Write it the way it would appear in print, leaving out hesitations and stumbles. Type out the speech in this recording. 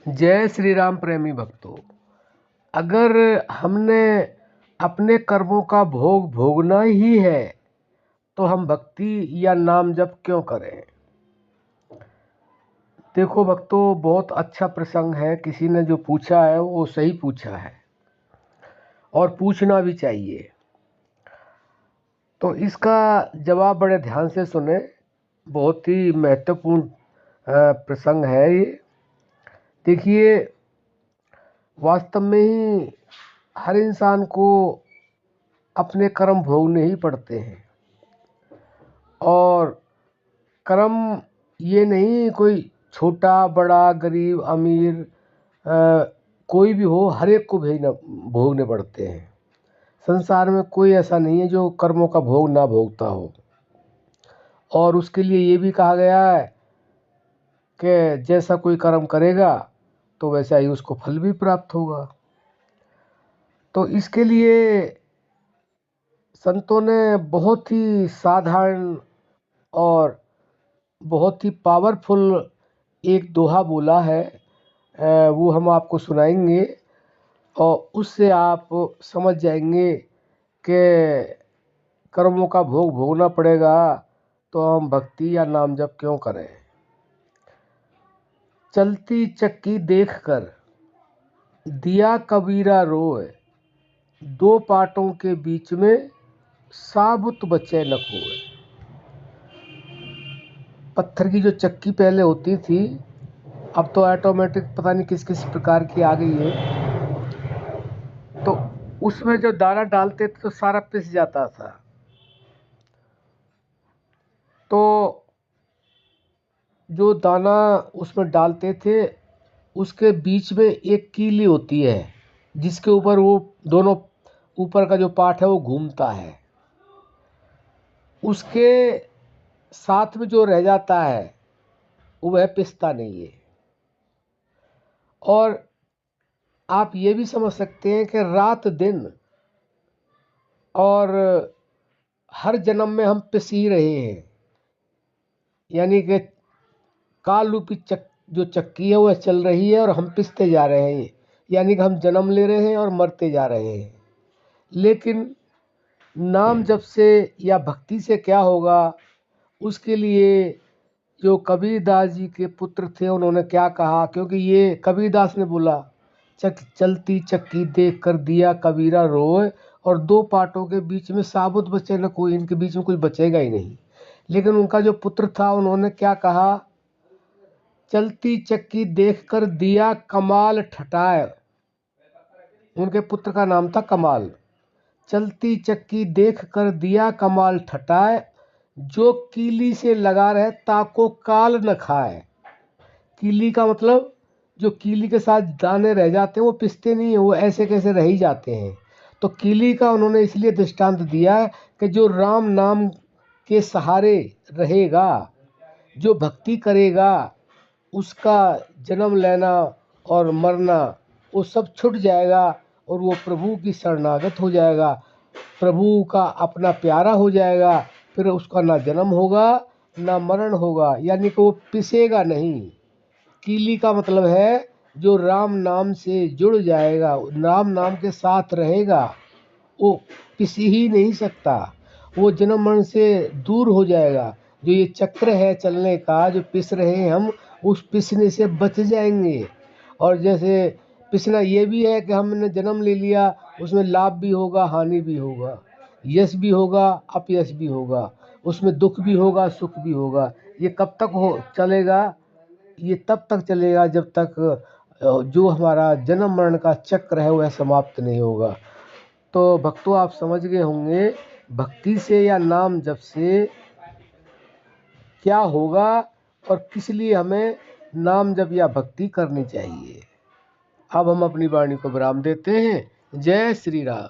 जय श्री राम प्रेमी भक्तों। अगर हमने अपने कर्मों का भोग भोगना ही है तो हम भक्ति या नाम जप क्यों करें। देखो भक्तों, बहुत अच्छा प्रसंग है। किसी ने जो पूछा है वो सही पूछा है और पूछना भी चाहिए। तो इसका जवाब बड़े ध्यान से सुने। बहुत ही महत्वपूर्ण प्रसंग है ये। देखिए, वास्तव में ही हर इंसान को अपने कर्म भोगने ही पड़ते हैं। और कर्म ये नहीं कोई छोटा बड़ा गरीब अमीर कोई भी हो, हर एक को भोगने पड़ते हैं। संसार में कोई ऐसा नहीं है जो कर्मों का भोग ना भोगता हो। और उसके लिए ये भी कहा गया है कि जैसा कोई कर्म करेगा तो वैसा ही उसको फल भी प्राप्त होगा। तो इसके लिए संतों ने बहुत ही साधारण और बहुत ही पावरफुल एक दोहा बोला है। वो हम आपको सुनाएंगे और उससे आप समझ जाएंगे कि कर्मों का भोग भोगना पड़ेगा तो हम भक्ति या नाम जप क्यों करें। चलती चक्की देखकर दिया कबीरा रोए, दो पाटों के बीच में साबुत बचे न खोए। पत्थर की जो चक्की पहले होती थी, अब तो ऑटोमेटिक पता नहीं किस किस प्रकार की आ गई है। तो उसमें जो दाना डालते थे तो सारा पिस जाता था। तो जो दाना उसमें डालते थे उसके बीच में एक कीली होती है जिसके ऊपर वो दोनों ऊपर का जो पार्ट है वो घूमता है। उसके साथ में जो रह जाता है वह पिसता नहीं है। और आप ये भी समझ सकते हैं कि रात दिन और हर जन्म में हम पिस ही रहे हैं। यानी कि काल रूपी जो चक्की है वह चल रही है और हम पिसते जा रहे हैं। यानी कि हम जन्म ले रहे हैं और मरते जा रहे हैं। लेकिन नाम जप से या भक्ति से क्या होगा, उसके लिए जो कबीरदास जी के पुत्र थे उन्होंने क्या कहा। क्योंकि ये कबीरदास ने बोला, चलती चक्की देख कर दिया कबीरा रोए और दो पाटों के बीच में साबुत बचे न कोई। इनके बीच में कुछ बचेगा ही नहीं। लेकिन उनका जो पुत्र था उन्होंने क्या कहा, चलती चक्की देखकर दिया कमाल ठटाए। उनके पुत्र का नाम था कमाल। चलती चक्की देखकर दिया कमाल ठटाए, जो कीली से लगा रहे ताको काल न खाए। कीली का मतलब जो कीली के साथ दाने रह जाते हैं वो पिसते नहीं है, वो ऐसे कैसे रह ही जाते हैं। तो कीली का उन्होंने इसलिए दृष्टांत दिया है कि जो राम नाम के सहारे रहेगा, जो भक्ति करेगा, उसका जन्म लेना और मरना वो सब छूट जाएगा और वो प्रभु की शरणागत हो जाएगा, प्रभु का अपना प्यारा हो जाएगा। फिर उसका ना जन्म होगा ना मरण होगा, यानी कि वो पिसेगा नहीं। कीली का मतलब है जो राम नाम से जुड़ जाएगा, राम नाम के साथ रहेगा, वो पिस ही नहीं सकता, वो जन्म मरण से दूर हो जाएगा। जो ये चक्र है चलने का, जो पिस रहे हैं हम, उस पिसने से बच जाएंगे। और जैसे पिसना ये भी है कि हमने जन्म ले लिया, उसमें लाभ भी होगा हानि भी होगा, यश भी होगा अपयश भी होगा, उसमें दुख भी होगा सुख भी होगा। ये कब तक हो चलेगा, ये तब तक चलेगा जब तक जो हमारा जन्म मरण का चक्र है वह समाप्त नहीं होगा। तो भक्तों, आप समझ गए होंगे भक्ति से या नाम जप से क्या होगा और किस लिए हमें नाम जप या भक्ति करनी चाहिए। अब हम अपनी वाणी को विराम देते हैं। जय श्री राम।